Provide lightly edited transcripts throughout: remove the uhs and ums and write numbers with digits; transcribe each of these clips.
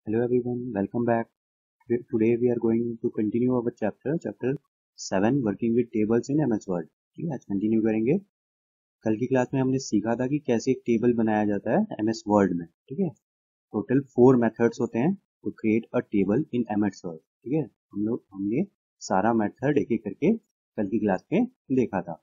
Hello everyone, welcome back. Today we are going to continue our chapter 7 working with tables in MS Word. ठीक है, आज continue करेंगे। कल की class में हमने सीखा था कि कैसे एक टेबल बनाया जाता है MS Word में। ठीक है, टोटल 4 मेथड्स होते हैं to create a table in MS Word। ठीक है, हमने सारा मेथड एक एक करके कल की क्लास में देखा था।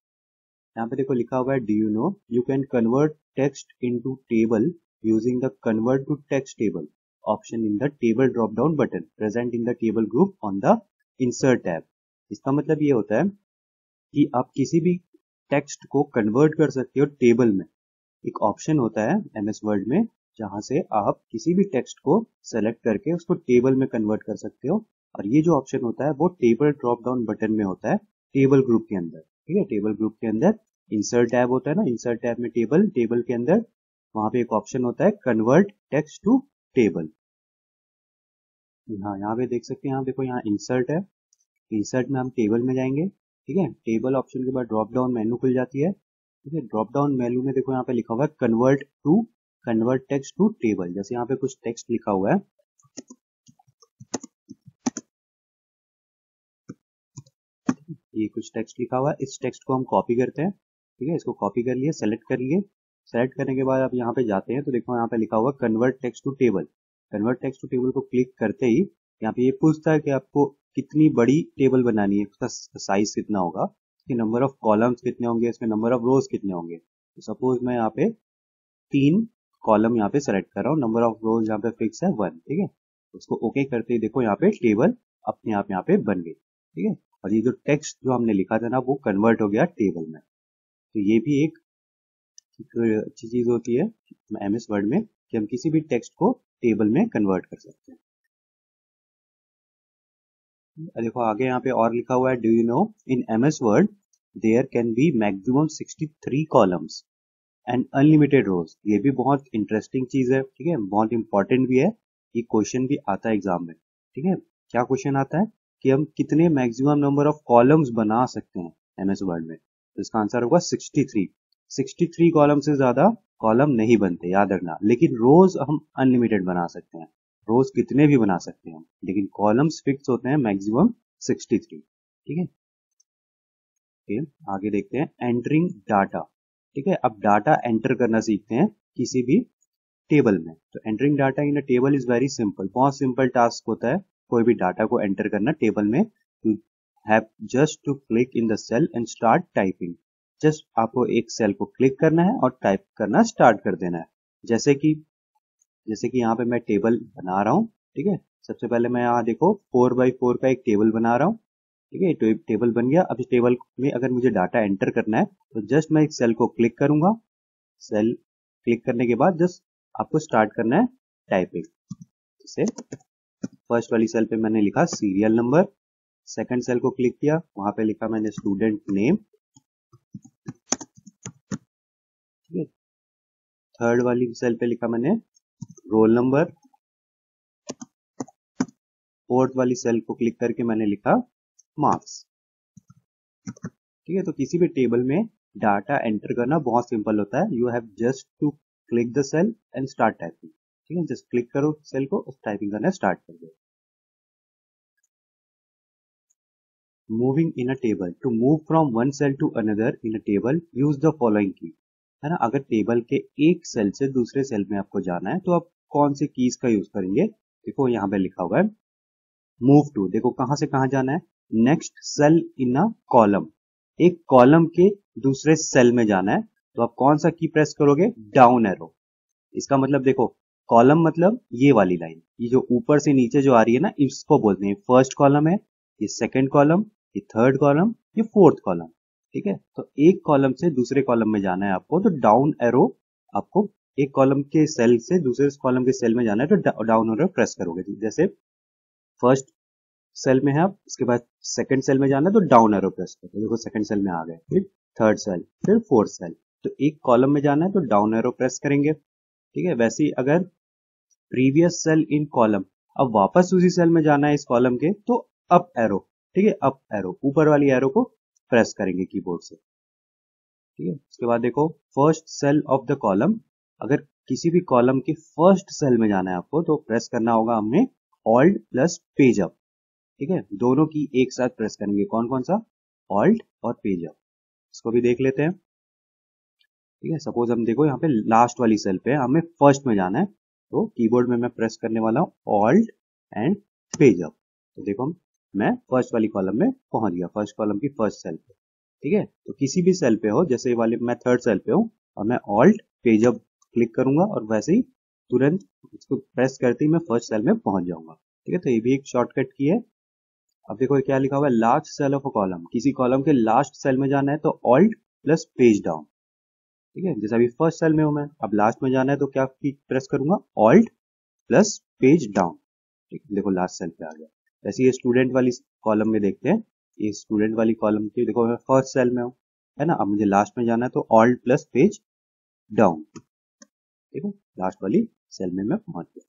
यहाँ पे देखो लिखा हुआ है, do you know you can convert text into table using the convert to text table option in the table drop down button present in the table group on the insert tab. इसका मतलब ये होता है कि आप किसी भी text को कन्वर्ट कर सकते हो टेबल में। एक ऑप्शन होता है एमएस वर्ड में जहां से आप किसी भी टेक्स्ट को सेलेक्ट करके उसको टेबल में कन्वर्ट कर सकते हो, और ये जो ऑप्शन होता है वो टेबल ड्रॉप डाउन बटन में होता है टेबल ग्रुप के अंदर। ठीक है, टेबल ग्रुप के अंदर इंसर्ट टैब होता है ना, इंसर्ट टैब में टेबल के अंदर वहां पे एक ऑप्शन होता है कन्वर्ट टेक्स्ट टू टेबल। हाँ, यहाँ पे देख सकते हैं, यहाँ देखो, यहाँ इंसर्ट है। इंसर्ट में हम टेबल में जाएंगे। ठीक है, टेबल ऑप्शन के बाद ड्रॉप डाउन मेन्यू खुल जाती है। ठीक है, ड्रॉप डाउन मेन्यू में देखो यहाँ पे लिखा हुआ है कन्वर्ट टेक्स्ट टू टेबल। जैसे यहाँ पे कुछ टेक्स्ट लिखा हुआ है, ये कुछ टेक्स्ट लिखा हुआ है, इस टेक्स्ट को हम कॉपी करते हैं। ठीक है, इसको कॉपी कर लिए, सेलेक्ट कर लिए। सेलेक्ट करने के बाद आप यहाँ पे जाते हैं तो देखो यहाँ पे लिखा हुआ है convert text to table. Convert text to table को क्लिक करते ही यहाँ पे ये पूछता है कि आपको कितनी बड़ी टेबल बनानी है, उसका साइज कितना होगा, इसके नंबर ऑफ कॉलम्स कितने होंगे, इसमें नंबर ऑफ रोज कितने होंगे। तो सपोज मैं यहाँ पे 3 कॉलम यहाँ पे सेलेक्ट कर रहा हूँ, नंबर ऑफ रोज यहाँ पे फिक्स है 1। ठीक है, उसको ओके करते ही देखो यहाँ पे टेबल अपने आप यहाँ पे बन गई। ठीक है, और ये जो टेक्स्ट जो हमने लिखा था ना वो कन्वर्ट हो गया टेबल में। तो ये भी एक अच्छी चीज होती है एमएस वर्ड में कि हम किसी भी टेक्स्ट को टेबल में कन्वर्ट कर सकते हैं। देखो आगे यहाँ पे और लिखा हुआ है, do you know in MS Word there can be maximum 63 columns and unlimited rows. ये भी बहुत इंटरेस्टिंग चीज है। ठीक है, बहुत इंपॉर्टेंट भी है, ये क्वेश्चन भी आता है एग्जाम में। ठीक है, क्या क्वेश्चन आता है कि हम कितने मैक्सिमम नंबर ऑफ कॉलम्स बना सकते हैं एमएस वर्ड में। तो इसका आंसर होगा 63। 63 कॉलम से ज्यादा कॉलम नहीं बनते, याद रखना। लेकिन रोज हम अनलिमिटेड बना सकते हैं, रोज कितने भी बना सकते हैं, लेकिन कॉलम्स फिक्स होते हैं मैक्सिमम 63। ठीक है, आगे देखते हैं एंटरिंग डाटा। ठीक है, अब डाटा एंटर करना सीखते हैं किसी भी टेबल में। तो entering data in a table is very simple, बहुत सिंपल टास्क होता है कोई भी डाटा को एंटर करना टेबल में। You have just to click in the cell and start typing. Just आपको एक सेल को क्लिक करना है और टाइप करना स्टार्ट कर देना है। जैसे कि यहाँ पे मैं टेबल बना रहा हूँ। ठीक है, सबसे पहले मैं यहाँ देखो 4x4 का एक टेबल बना रहा हूँ। ठीक है, तो टेबल बन गया। अब इस टेबल में अगर मुझे डाटा एंटर करना है तो जस्ट मैं एक सेल को क्लिक करूंगा। सेल क्लिक करने के बाद जस्ट आपको स्टार्ट करना है टाइपिंग। जैसे फर्स्ट वाली सेल पे मैंने लिखा सीरियल नंबर, सेकंड सेल को क्लिक किया, वहां पे लिखा मैंने स्टूडेंट नेम। ठीक है, थर्ड वाली सेल पे लिखा मैंने रोल नंबर। फोर्थ वाली सेल को क्लिक करके मैंने लिखा मार्क्स। ठीक है, तो किसी भी टेबल में डाटा एंटर करना बहुत सिंपल होता है। You have just to click the cell and start typing. ठीक है, जस्ट क्लिक करो सेल को, टाइपिंग करना स्टार्ट कर दो। Moving in a table, to move from one cell to another in a table use the following key. है ना, अगर टेबल के एक सेल से दूसरे सेल में आपको जाना है तो आप कौन से कीज का यूज करेंगे। देखो यहाँ पे लिखा हुआ है मूव टू, देखो कहां से कहां जाना है, next cell in a column, एक कॉलम के दूसरे सेल में जाना है। तो आप कौन सा की प्रेस करोगे, डाउन एरो। इसका मतलब देखो, कॉलम मतलब ये वाली लाइन, ये जो ऊपर से नीचे जो आ रही है ना, इसको बोलते हैं फर्स्ट कॉलम है, ये सेकंड कॉलम, ये थर्ड कॉलम, ये फोर्थ कॉलम। ठीक है, तो एक कॉलम से दूसरे कॉलम में जाना है आपको तो डाउन एरो, आपको एक कॉलम के सेल से दूसरे कॉलम के सेल में जाना है तो डाउन एरो प्रेस करोगे। जैसे फर्स्ट सेल में है आप, उसके बाद सेकंड सेल में जाना है तो डाउन एरो प्रेस करो, देखो सेकंड सेल में आ गए, फिर थर्ड सेल, फिर फोर्थ सेल। तो एक कॉलम में जाना है तो डाउन एरो प्रेस करेंगे। ठीक है, वैसे ही अगर प्रीवियस सेल इन कॉलम, अब वापस उसी सेल में जाना है इस कॉलम के तो अप एरो। ठीक है, अप एरो, ऊपर वाली एरो को प्रेस करेंगे कीबोर्ड से। ठीक है, उसके बाद देखो first cell of the column, अगर किसी भी कॉलम के फर्स्ट सेल में जाना है आपको तो प्रेस करना होगा हमें ऑल्ट प्लस पेज अप। ठीक है, दोनों की एक साथ प्रेस करेंगे। कौन कौन सा? ऑल्ट और पेज अप। इसको भी देख लेते हैं। ठीक है, सपोज हम देखो यहाँ पे लास्ट वाली सेल पे हमें फर्स्ट में जाना है तो कीबोर्ड में मैं प्रेस करने वाला हूँ ऑल्ट एंड पेज अप। तो देखो मैं फर्स्ट वाली कॉलम में पहुंच गया, फर्स्ट कॉलम की फर्स्ट सेल पे। ठीक है, तो किसी भी सेल पे हो, जैसे वाले मैं थर्ड सेल पे हूँ और मैं ऑल्ट पेज अप क्लिक करूंगा और वैसे ही तुरंत इसको प्रेस करते ही मैं फर्स्ट सेल में पहुंच जाऊंगा। ठीक है, तो ये भी एक शॉर्टकट की है। अब देखो क्या लिखा हुआ है, last cell of a column. किसी कॉलम के लास्ट सेल में जाना है तो ऑल्ट प्लस पेज डाउन। ठीक है, जैसे अभी फर्स्ट सेल में हूं मैं, अब लास्ट में जाना है तो क्या प्रेस करूंगा? Alt plus page down. ठीक है, देखो लास्ट सेल पे आ गया। वैसे ये स्टूडेंट वाली कॉलम में देखते हैं, ये स्टूडेंट वाली कॉलम की देखो मैं फर्स्ट सेल में हूँ, है ना। अब मुझे लास्ट में जाना है तो ऑल्ट प्लस पेज डाउन। ठीक है, लास्ट वाली सेल में मैं पहुंच गया।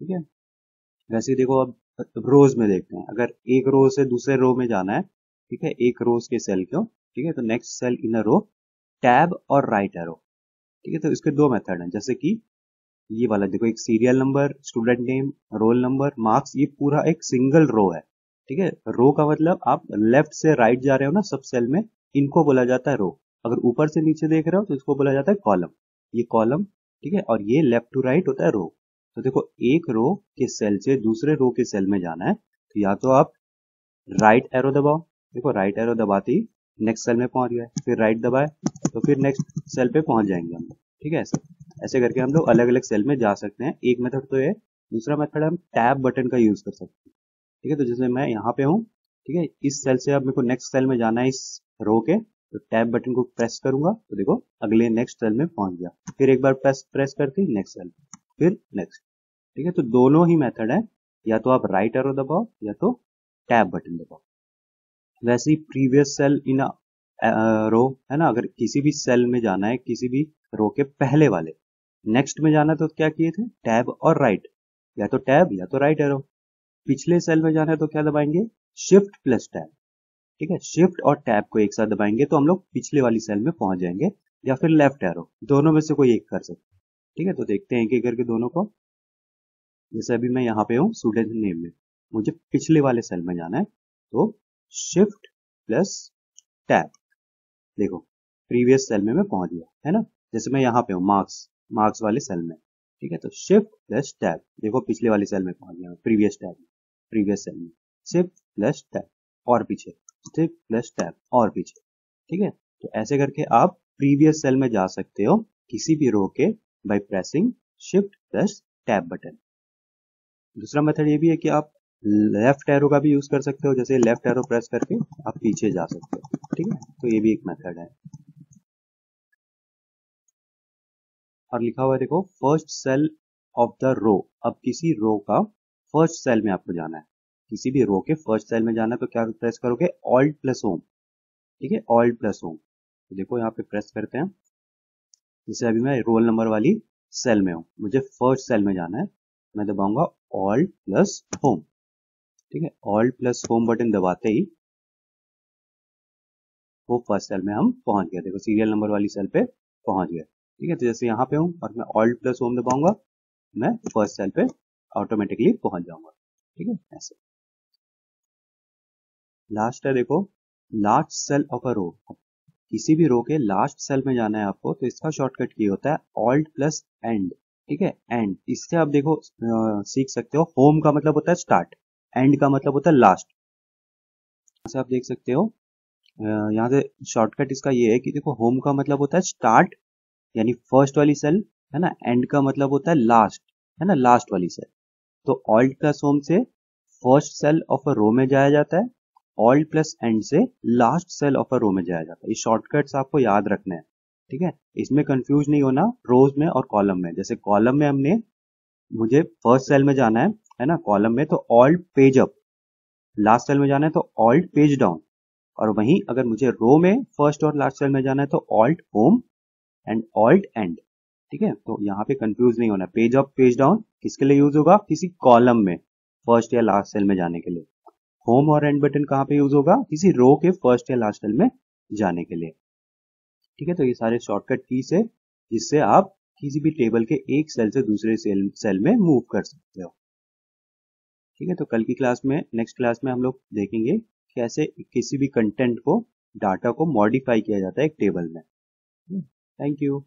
ठीक है, वैसे ही देखो अब रोज में देखते हैं, अगर एक रो से दूसरे रो में जाना है, ठीक है, एक रोज के सेल को, ठीक है, तो next cell in a row, tab और राइट एरो। ठीक है, तो इसके दो मेथड हैं, जैसे कि ये वाला देखो, एक serial number, student name, roll number, marks, ये पूरा एक सिंगल रो है। ठीक है, रो का मतलब आप लेफ्ट से राइट जा रहे हो ना सब सेल में, इनको बोला जाता है रो। अगर ऊपर से नीचे देख रहे हो तो इसको बोला जाता है कॉलम। ये कॉलम, ठीक है, और ये लेफ्ट टू राइट होता है रो। तो देखो एक रो के सेल से दूसरे रो के सेल में जाना है तो या तो आप राइट एरो दबाओ, देखो राइट एरो दबाते ही नेक्स्ट सेल में पहुंच गए, फिर राइट दबाए तो फिर नेक्स्ट सेल पे पहुंच जाएंगे हम। ठीक है, ऐसे ऐसे करके हम लोग अलग अलग सेल में जा सकते हैं। एक मेथड तो ये, दूसरा मेथड हम टैब बटन का यूज कर सकते हैं। ठीक है, तो जैसे मैं यहाँ पे हूँ, ठीक है, इस सेल से अब मेरे को नेक्स्ट सेल में जाना है इस रो के, तो टैब बटन को प्रेस करूंगा तो देखो अगले नेक्स्ट सेल में पहुंच गया, फिर एक बार प्रेस करके नेक्स्ट सेल, फिर नेक्स्ट। ठीक है, तो दोनों ही मेथड है, या तो आप राइट एरो दबाओ या तो टैब बटन दबाओ। वैसे ही प्रीवियस सेल इन रो, है ना, अगर किसी भी सेल में जाना है, किसी भी रो के पहले वाले नेक्स्ट में जाना है तो क्या किए थे? टैब और राइट, या तो टैब या तो राइट एरो। पिछले सेल में जाना है तो क्या दबाएंगे? Shift plus tab. ठीक है, शिफ्ट और टैब को एक साथ दबाएंगे तो हम लोग पिछले वाली सेल में पहुंच जाएंगे, या फिर लेफ्ट एरो, दोनों में से कोई एक कर सकते हैं। ठीक है, तो देखते हैं एक एक करके दोनों को। जैसे अभी मैं यहाँ पे हूँ स्टूडेंट नेम में, मुझे पिछले वाले सेल में जाना है तो शिफ्ट प्लस टैब, देखो प्रीवियस सेल में मैं पहुंच गया, है ना। जैसे मैं यहाँ पे हूँ मार्क्स, मार्क्स वाले सेल में, ठीक है, तो शिफ्ट प्लस टैब, देखो पिछले वाले सेल में पहुंच गया, प्रीवियस टैब में, प्रीवियस सेल में, शिफ्ट प्लस टैब और पीछे, शिफ्ट प्लस टैब और पीछे। ठीक है, तो ऐसे करके आप प्रीवियस सेल में जा सकते हो किसी भी रो के by pressing shift plus tab button. दूसरा मेथड ये भी है कि आप लेफ्ट एरो का भी यूज कर सकते हो, जैसे लेफ्ट एरो प्रेस करके आप पीछे जा सकते हो। ठीक है, तो ये भी एक मेथड है। और लिखा हुआ है देखो first cell of the row. अब किसी रो का फर्स्ट सेल में आपको जाना है, किसी भी रो के फर्स्ट सेल में जाना है तो क्या प्रेस करोगे? Alt plus home. ठीक है, ऑल्ट प्लस होम। तो देखो यहाँ पे प्रेस करते हैं, जैसे अभी मैं रोल नंबर वाली सेल में हूँ, मुझे फर्स्ट सेल में जाना है, मैं दबाऊंगा ऑल्ट प्लस होम। ठीक है, ऑल्ट प्लस होम बटन दबाते ही वो फर्स्ट सेल में हम पहुंच गए, देखो सीरियल नंबर वाली सेल पे पहुंच गए। ठीक है, तो जैसे यहाँ पे हूँ और मैं ऑल्ट प्लस होम दबाऊंगा, मैं फर्स्ट सेल पे ऑटोमेटिकली पहुंच जाऊंगा। ठीक है, ऐसे। लास्ट है देखो, लास्ट सेल ऑफ अ रो। किसी भी रो के लास्ट सेल में जाना है आपको तो इसका शॉर्टकट की होता है ऑल्ट प्लस एंड। ठीक है, एंड, इससे आप देखो सीख सकते हो, होम का मतलब होता है स्टार्ट, एंड का मतलब होता है लास्ट। जैसे आप देख सकते हो यहाँ से शॉर्टकट इसका ये है कि देखो होम का मतलब होता है स्टार्ट यानी फर्स्ट वाली सेल, है ना, एंड का मतलब होता है लास्ट, है ना, लास्ट वाली सेल। तो ऑल्ट प्लस होम से फर्स्ट सेल ऑफ अ रो में जाया जाता है, ऑल्ट प्लस एंड से लास्ट सेल ऑफ अ रो में जाया जाता है। ये शॉर्टकट्स आपको याद रखने हैं। ठीक है, इसमें कंफ्यूज नहीं होना रोज में और कॉलम में। जैसे कॉलम में हमने, मुझे फर्स्ट सेल में जाना है ना, कॉलम में तो alt page up, last cell में जाना है तो ऑल्ट पेज डाउन, और वहीं अगर मुझे रो में फर्स्ट और लास्ट सेल में जाना है तो alt home and alt and. ठीक है, तो यहाँ पे कंफ्यूज नहीं होना। पेज अप पेज डाउन किसके लिए यूज होगा? किसी कॉलम में फर्स्ट या लास्ट सेल में जाने के लिए। होम और एंड बटन कहाँ पे यूज होगा? किसी रो के फर्स्ट या लास्ट सेल में जाने के लिए। ठीक है, तो ये सारे शॉर्टकट कीज है जिससे आप किसी भी टेबल के एक सेल से दूसरे सेल में मूव कर सकते हो। ठीक है, तो कल की क्लास में, नेक्स्ट क्लास में हम लोग देखेंगे कैसे किसी भी कंटेंट को, डाटा को मॉडिफाई किया जाता है एक टेबल में। Thank you.